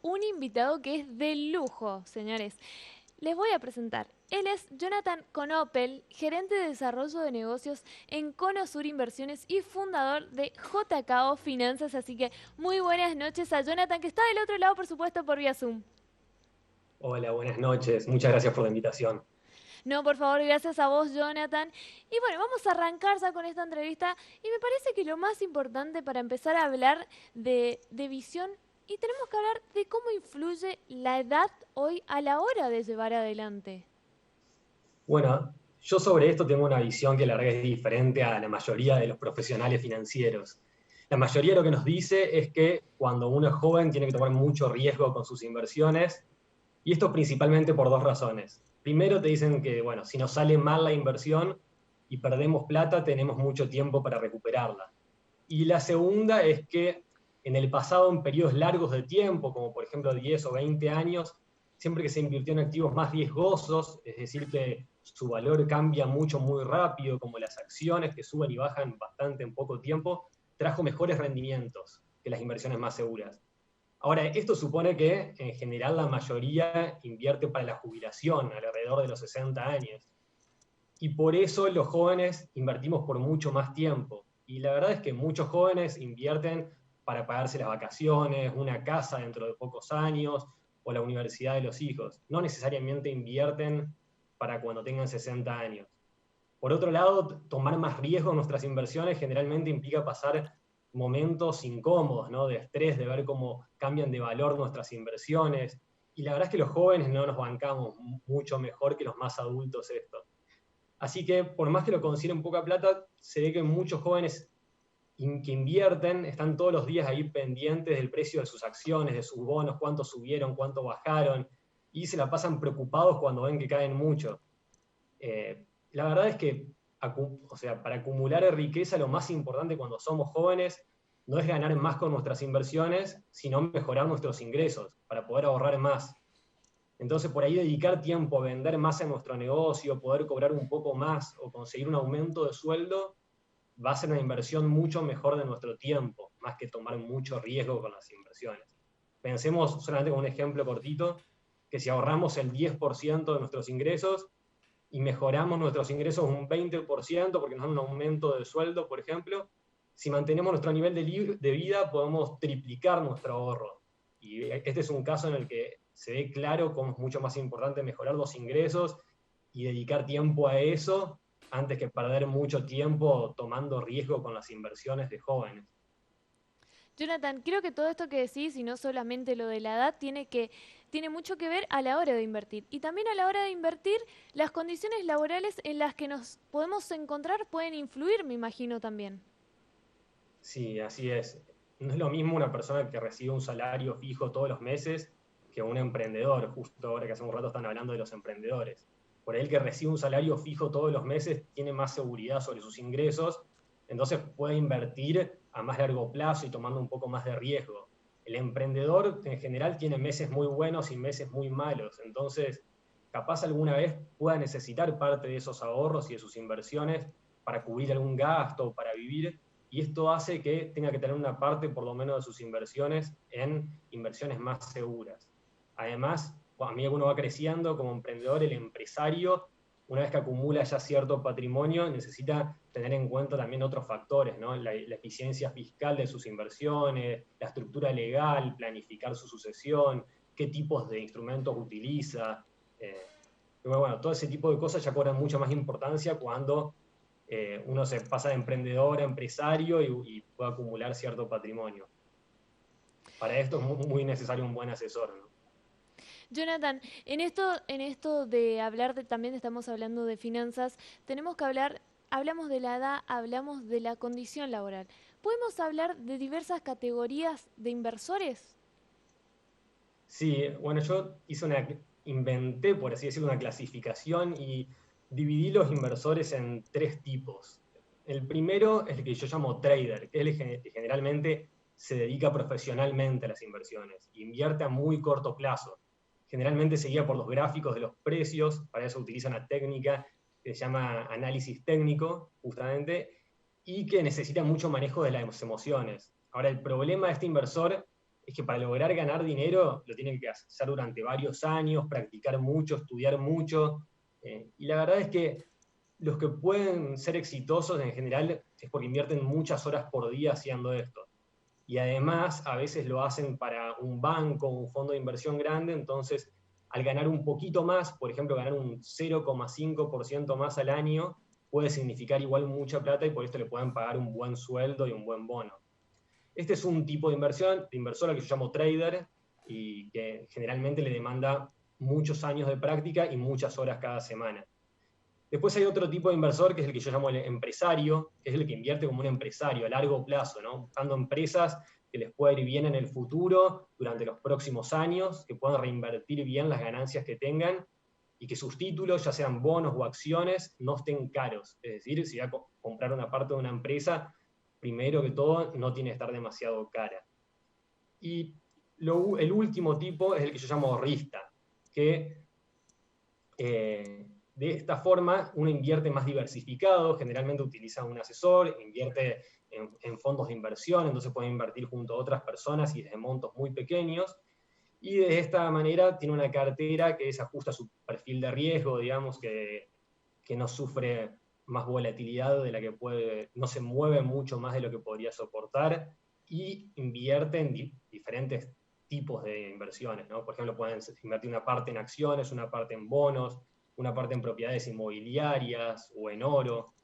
Un invitado que es de lujo, señores. Les voy a presentar. Él es Jonathan Conopel, gerente de desarrollo de negocios en Conosur Inversiones y fundador de JKO Finanzas. Así que muy buenas noches a Jonathan, que está del otro lado, por supuesto, por vía Zoom. Hola, buenas noches. Muchas gracias por la invitación. No, por favor, gracias a vos, Jonathan. Y bueno, vamos a arrancar ya con esta entrevista. Y me parece que lo más importante para empezar a hablar de visión, y tenemos que hablar de cómo influye la edad hoy a la hora de llevar adelante. Bueno, yo sobre esto tengo una visión que la verdad es diferente a la mayoría de los profesionales financieros. La mayoría lo que nos dice es que cuando uno es joven tiene que tomar mucho riesgo con sus inversiones, y esto principalmente por dos razones. Primero te dicen que, bueno, si nos sale mal la inversión y perdemos plata, tenemos mucho tiempo para recuperarla. Y la segunda es que en el pasado, en periodos largos de tiempo, como por ejemplo 10 o 20 años, siempre que se invirtió en activos más riesgosos, es decir, que su valor cambia mucho, muy rápido, como las acciones que suben y bajan bastante en poco tiempo, trajo mejores rendimientos que las inversiones más seguras. Ahora, esto supone que en general la mayoría invierte para la jubilación, alrededor de los 60 años. Y por eso los jóvenes invertimos por mucho más tiempo. Y la verdad es que muchos jóvenes invierten para pagarse las vacaciones, una casa dentro de pocos años o la universidad de los hijos. No necesariamente invierten para cuando tengan 60 años. Por otro lado, tomar más riesgo en nuestras inversiones generalmente implica pasar momentos incómodos, ¿no? De estrés, de ver cómo cambian de valor nuestras inversiones. Y la verdad es que los jóvenes no nos bancamos mucho mejor que los más adultos esto. Así que por más que lo consideren poca plata, se ve que muchos jóvenes que invierten están todos los días ahí pendientes del precio de sus acciones, de sus bonos, cuánto subieron, cuánto bajaron, y se la pasan preocupados cuando ven que caen mucho. La verdad es que, o sea, para acumular riqueza, lo más importante cuando somos jóvenes no es ganar más con nuestras inversiones, sino mejorar nuestros ingresos para poder ahorrar más. Entonces, por ahí dedicar tiempo a vender más en nuestro negocio, poder cobrar un poco más o conseguir un aumento de sueldo, va a ser una inversión mucho mejor de nuestro tiempo, más que tomar mucho riesgo con las inversiones. Pensemos solamente con un ejemplo cortito, que si ahorramos el 10% de nuestros ingresos y mejoramos nuestros ingresos un 20% porque nos dan un aumento de sueldo, por ejemplo, si mantenemos nuestro nivel de vida podemos triplicar nuestro ahorro. Y este es un caso en el que se ve claro cómo es mucho más importante mejorar los ingresos y dedicar tiempo a eso antes que perder mucho tiempo tomando riesgo con las inversiones de jóvenes. Jonathan, creo que todo esto que decís, y no solamente lo de la edad, tiene mucho que ver a la hora de invertir. Y también a la hora de invertir, las condiciones laborales en las que nos podemos encontrar pueden influir, me imagino también. Sí, así es. No es lo mismo una persona que recibe un salario fijo todos los meses que un emprendedor. Justo ahora que hace un rato están hablando de los emprendedores. Por el que recibe un salario fijo todos los meses tiene más seguridad sobre sus ingresos, entonces puede invertir a más largo plazo y tomando un poco más de riesgo. El emprendedor en general tiene meses muy buenos y meses muy malos, entonces capaz alguna vez pueda necesitar parte de esos ahorros y de sus inversiones para cubrir algún gasto o para vivir, y esto hace que tenga que tener una parte por lo menos de sus inversiones en inversiones más seguras. Además, a medida que uno va creciendo como emprendedor, el empresario, una vez que acumula ya cierto patrimonio, necesita tener en cuenta también otros factores, ¿no? La eficiencia fiscal de sus inversiones, la estructura legal, planificar su sucesión, qué tipos de instrumentos utiliza. Pero bueno, todo ese tipo de cosas ya cobran mucha más importancia cuando uno se pasa de emprendedor a empresario y puede acumular cierto patrimonio. Para esto es muy necesario un buen asesor, ¿no? Jonathan, en esto de hablar también estamos hablando de finanzas, tenemos que hablar, hablamos de la edad, hablamos de la condición laboral. ¿Podemos hablar de diversas categorías de inversores? Sí, bueno, inventé, por así decirlo, una clasificación y dividí los inversores en tres tipos. El primero es el que yo llamo trader, que es el que generalmente se dedica profesionalmente a las inversiones, invierte a muy corto plazo. Generalmente se guía por los gráficos de los precios, para eso utiliza una técnica que se llama análisis técnico, justamente, y que necesita mucho manejo de las emociones. Ahora, el problema de este inversor es que para lograr ganar dinero lo tienen que hacer durante varios años, practicar mucho, estudiar mucho, y la verdad es que los que pueden ser exitosos en general es porque invierten muchas horas por día haciendo esto. Y además a veces lo hacen para un banco, un fondo de inversión grande, entonces al ganar un poquito más, por ejemplo, ganar un 0,5% más al año, puede significar igual mucha plata y por esto le pueden pagar un buen sueldo y un buen bono. Este es un tipo de inversión, de inversor al que yo llamo trader, y que generalmente le demanda muchos años de práctica y muchas horas cada semana. Después hay otro tipo de inversor, que es el que yo llamo el empresario, que es el que invierte como un empresario a largo plazo, ¿no? Buscando empresas que les pueda ir bien en el futuro, durante los próximos años, que puedan reinvertir bien las ganancias que tengan y que sus títulos, ya sean bonos o acciones, no estén caros. Es decir, si va a comprar una parte de una empresa, primero que todo, no tiene que estar demasiado cara. Y el último tipo es el que yo llamo ahorrista, que de esta forma uno invierte más diversificado, generalmente utiliza un asesor, invierte en fondos de inversión, entonces puede invertir junto a otras personas y desde montos muy pequeños, y de esta manera tiene una cartera que se ajusta a su perfil de riesgo, digamos, que no sufre más volatilidad de la que puede, no se mueve mucho más de lo que podría soportar, y invierte en diferentes tipos de inversiones, ¿no? Por ejemplo, pueden invertir una parte en acciones, una parte en bonos, una parte en propiedades inmobiliarias o en oro.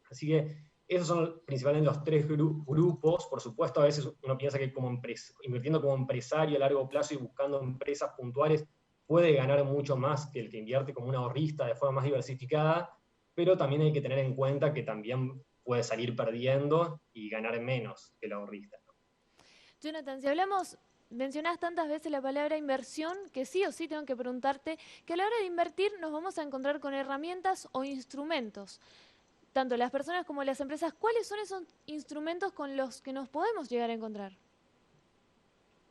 Así que esos son principalmente los tres grupos. Por supuesto, a veces uno piensa que invirtiendo como empresario a largo plazo y buscando empresas puntuales puede ganar mucho más que el que invierte como un ahorrista de forma más diversificada, pero también hay que tener en cuenta que también puede salir perdiendo y ganar menos que el ahorrista. Jonathan, si hablamos, mencionás tantas veces la palabra inversión, que sí o sí tengo que preguntarte, que a la hora de invertir nos vamos a encontrar con herramientas o instrumentos. Tanto las personas como las empresas, ¿cuáles son esos instrumentos con los que nos podemos llegar a encontrar?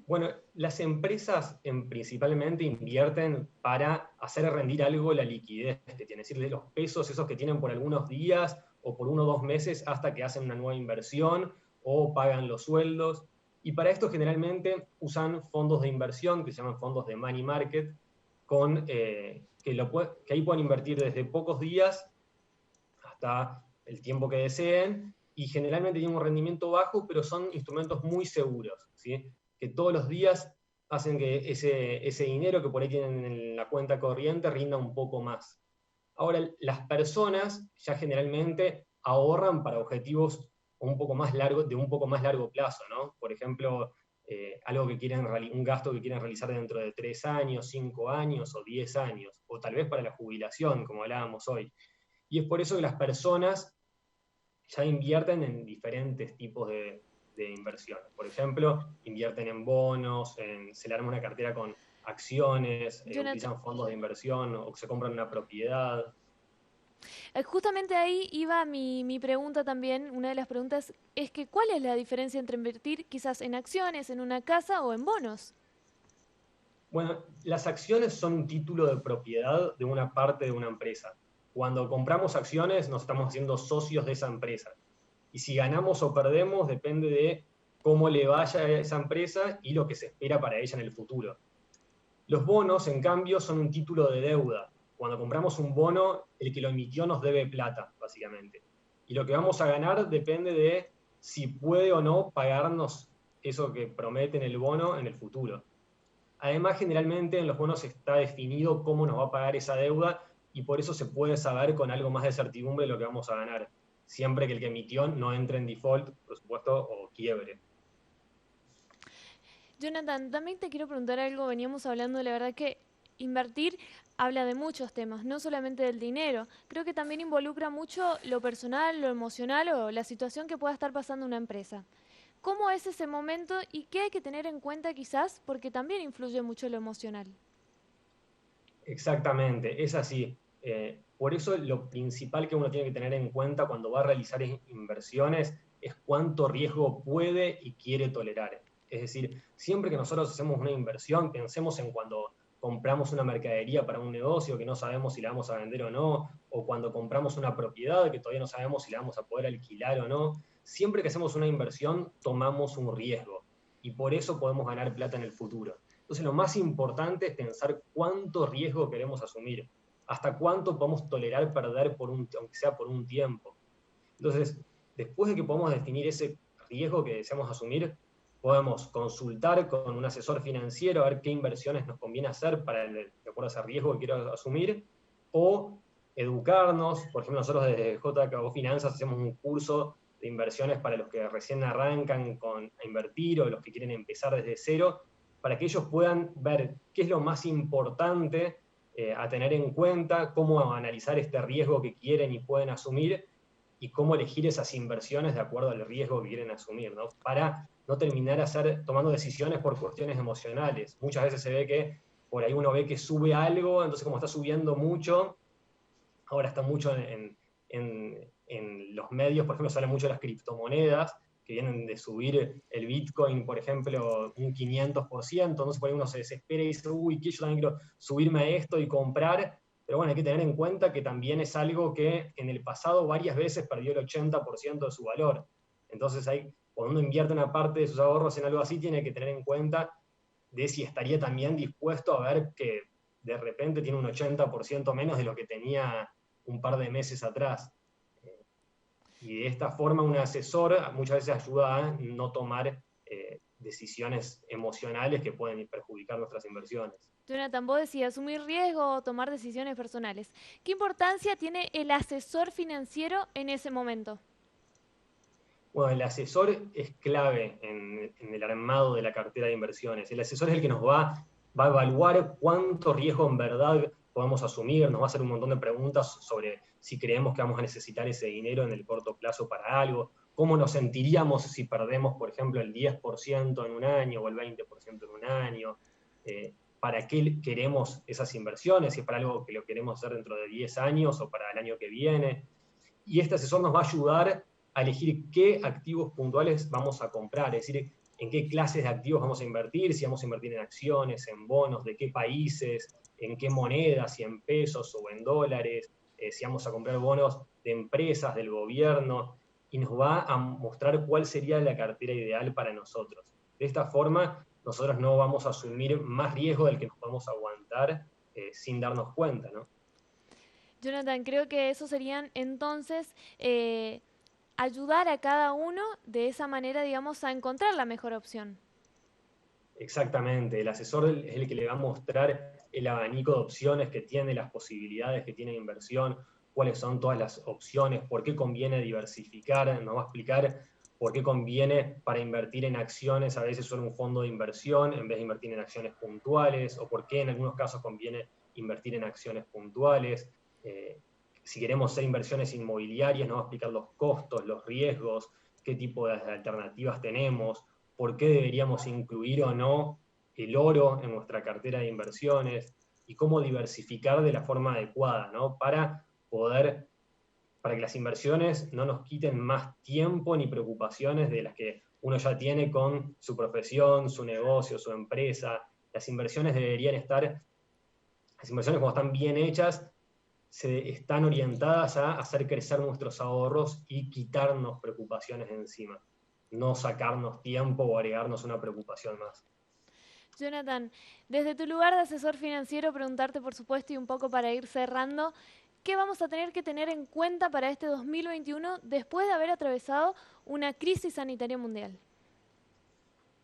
Bueno, las empresas principalmente invierten para hacer rendir algo la liquidez que tienen, es decir, los pesos esos que tienen por algunos días o por 1 o 2 meses hasta que hacen una nueva inversión o pagan los sueldos. Y para esto generalmente usan fondos de inversión que se llaman fondos de money market, que ahí pueden invertir desde pocos días hasta el tiempo que deseen, y generalmente tienen un rendimiento bajo, pero son instrumentos muy seguros, ¿sí? Que todos los días hacen que ese dinero que por ahí tienen en la cuenta corriente rinda un poco más. Ahora, las personas ya generalmente ahorran para objetivos un poco más largo, de un poco más largo plazo, ¿no? Por ejemplo, un gasto que quieren realizar dentro de 3 años, 5 años o 10 años, o tal vez para la jubilación, como hablábamos hoy. Y es por eso que las personas ya invierten en diferentes tipos de inversiones. Por ejemplo, invierten en bonos, se le arma una cartera con acciones, Jonathan, utilizan fondos de inversión o se compran una propiedad. justamente ahí iba mi pregunta también, una de las preguntas es que ¿cuál es la diferencia entre invertir quizás en acciones, en una casa o en bonos? Bueno, las acciones son un título de propiedad de una parte de una empresa. Cuando compramos acciones nos estamos haciendo socios de esa empresa. Y si ganamos o perdemos depende de cómo le vaya a esa empresa y lo que se espera para ella en el futuro. Los bonos, en cambio, son un título de deuda. Cuando compramos un bono, el que lo emitió nos debe plata, básicamente. Y lo que vamos a ganar depende de si puede o no pagarnos eso que promete en el bono en el futuro. Además, generalmente en los bonos está definido cómo nos va a pagar esa deuda y por eso se puede saber con algo más de certidumbre lo que vamos a ganar, siempre que el que emitió no entre en default, por supuesto, o quiebre. Jonathan, también te quiero preguntar algo, veníamos hablando, la verdad que invertir habla de muchos temas, no solamente del dinero, creo que también involucra mucho lo personal, lo emocional o la situación que pueda estar pasando una empresa. ¿Cómo es ese momento y qué hay que tener en cuenta quizás? Porque también influye mucho lo emocional. Exactamente, es así. Por eso lo principal que uno tiene que tener en cuenta cuando va a realizar inversiones es cuánto riesgo puede y quiere tolerar. Es decir, siempre que nosotros hacemos una inversión, pensemos en cuando compramos una mercadería para un negocio que no sabemos si la vamos a vender o no, o cuando compramos una propiedad que todavía no sabemos si la vamos a poder alquilar o no. Siempre que hacemos una inversión, tomamos un riesgo. y por eso podemos ganar plata en el futuro. Entonces lo más importante es pensar cuánto riesgo queremos asumir, hasta cuánto podemos tolerar perder aunque sea por un tiempo. Entonces, después de que podamos definir ese riesgo que deseamos asumir, podemos consultar con un asesor financiero a ver qué inversiones nos conviene hacer de acuerdo a ese riesgo que quiero asumir, o educarnos. Por ejemplo, nosotros desde JKO Finanzas hacemos un curso de inversiones para los que recién arrancan a invertir o los que quieren empezar desde cero, para que ellos puedan ver qué es lo más importante a tener en cuenta, cómo analizar este riesgo que quieren y pueden asumir, y cómo elegir esas inversiones de acuerdo al riesgo que quieren asumir, ¿no? Para no terminar tomando decisiones por cuestiones emocionales. Muchas veces se ve que por ahí uno ve que sube algo, entonces como está subiendo mucho, ahora está mucho en los medios, por ejemplo, salen mucho las criptomonedas, que vienen de subir el Bitcoin, por ejemplo, un 500%, entonces por ahí uno se desespera y dice, uy, que yo también quiero subirme a esto y comprar, pero bueno, hay que tener en cuenta que también es algo que en el pasado varias veces perdió el 80% de su valor. Entonces cuando uno invierte una parte de sus ahorros en algo así, tiene que tener en cuenta de si estaría también dispuesto a ver que de repente tiene un 80% menos de lo que tenía un par de meses atrás. Y de esta forma un asesor muchas veces ayuda a no tomar decisiones emocionales que pueden perjudicar nuestras inversiones. Jonathan, vos decías asumir riesgo o tomar decisiones personales. ¿Qué importancia tiene el asesor financiero en ese momento? Bueno, el asesor es clave en el armado de la cartera de inversiones. El asesor es el que nos va a evaluar cuánto riesgo en verdad podemos asumir, nos va a hacer un montón de preguntas sobre si creemos que vamos a necesitar ese dinero en el corto plazo para algo, cómo nos sentiríamos si perdemos, por ejemplo, el 10% en un año o el 20% en un año, para qué queremos esas inversiones, si es para algo que lo queremos hacer dentro de 10 años o para el año que viene. Y este asesor nos va a ayudar a elegir qué activos puntuales vamos a comprar, es decir, en qué clases de activos vamos a invertir, si vamos a invertir en acciones, en bonos, de qué países, en qué monedas, si en pesos o en dólares, si vamos a comprar bonos de empresas, del gobierno, y nos va a mostrar cuál sería la cartera ideal para nosotros. De esta forma, nosotros no vamos a asumir más riesgo del que nos podemos aguantar sin darnos cuenta, ¿no? Jonathan, creo que eso serían entonces ayudar a cada uno de esa manera, digamos, a encontrar la mejor opción. Exactamente, el asesor es el que le va a mostrar el abanico de opciones que tiene, las posibilidades que tiene de inversión, cuáles son todas las opciones, por qué conviene diversificar, nos va a explicar por qué conviene para invertir en acciones a veces solo un fondo de inversión en vez de invertir en acciones puntuales, o por qué en algunos casos conviene invertir en acciones puntuales. Si queremos hacer inversiones inmobiliarias, nos va a explicar los costos, los riesgos, qué tipo de alternativas tenemos, por qué deberíamos incluir o no el oro en nuestra cartera de inversiones y cómo diversificar de la forma adecuada, ¿no? Para que las inversiones no nos quiten más tiempo ni preocupaciones de las que uno ya tiene con su profesión, su negocio, su empresa. Las inversiones cuando están bien hechas, están orientadas a hacer crecer nuestros ahorros y quitarnos preocupaciones de encima, no sacarnos tiempo o agregarnos una preocupación más. Jonathan, desde tu lugar de asesor financiero, preguntarte por supuesto y un poco para ir cerrando, ¿qué vamos a tener que tener en cuenta para este 2021 después de haber atravesado una crisis sanitaria mundial?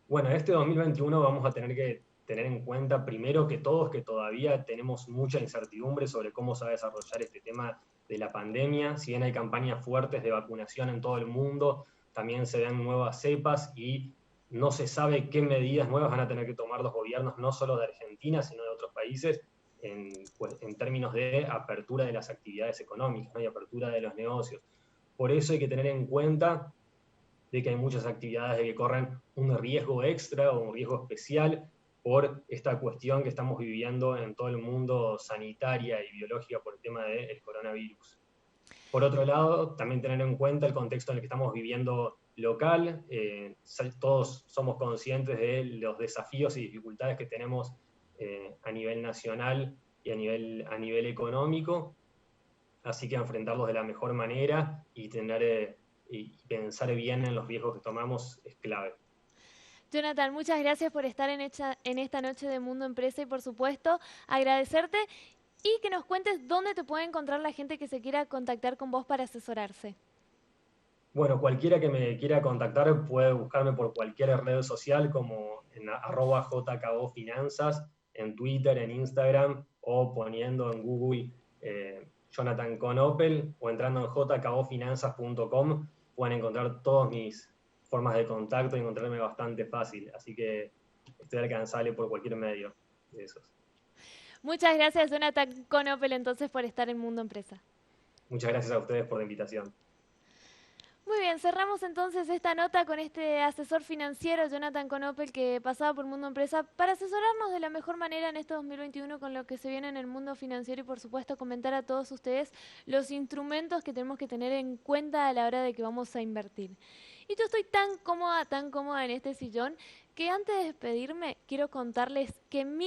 Bueno, este 2021 vamos a tener que tener en cuenta primero que todos que todavía tenemos mucha incertidumbre sobre cómo se va a desarrollar este tema de la pandemia. Si bien hay campañas fuertes de vacunación en todo el mundo, también se ven nuevas cepas y no se sabe qué medidas nuevas van a tener que tomar los gobiernos, no solo de Argentina, sino de otros países, en términos de apertura de las actividades económicas, ¿no? Y apertura de los negocios. Por eso hay que tener en cuenta de que hay muchas actividades de que corren un riesgo extra o un riesgo especial por esta cuestión que estamos viviendo en todo el mundo sanitaria y biológica por el tema del coronavirus. Por otro lado, también tener en cuenta el contexto en el que estamos viviendo local. Todos somos conscientes de los desafíos y dificultades que tenemos a nivel nacional y a nivel económico, así que enfrentarlos de la mejor manera y pensar bien en los riesgos que tomamos es clave. Jonathan, muchas gracias por estar en esta noche de Mundo Empresa y por supuesto agradecerte y que nos cuentes dónde te puede encontrar la gente que se quiera contactar con vos para asesorarse. Bueno, cualquiera que me quiera contactar puede buscarme por cualquier red social como en @jkofinanzas, en Twitter, en Instagram o poniendo en Google Jonathan con Opel o entrando en jkofinanzas.com pueden encontrar todas mis formas de contacto y encontrarme bastante fácil. Así que estoy alcanzable por cualquier medio de esos. Muchas gracias, Jonathan con Opel, entonces, por estar en Mundo Empresa. Muchas gracias a ustedes por la invitación. Muy bien, cerramos entonces esta nota con este asesor financiero, Jonathan Conopel, que pasaba por Mundo Empresa para asesorarnos de la mejor manera en este 2021 con lo que se viene en el mundo financiero y por supuesto comentar a todos ustedes los instrumentos que tenemos que tener en cuenta a la hora de que vamos a invertir. Y yo estoy tan cómoda en este sillón que antes de despedirme quiero contarles que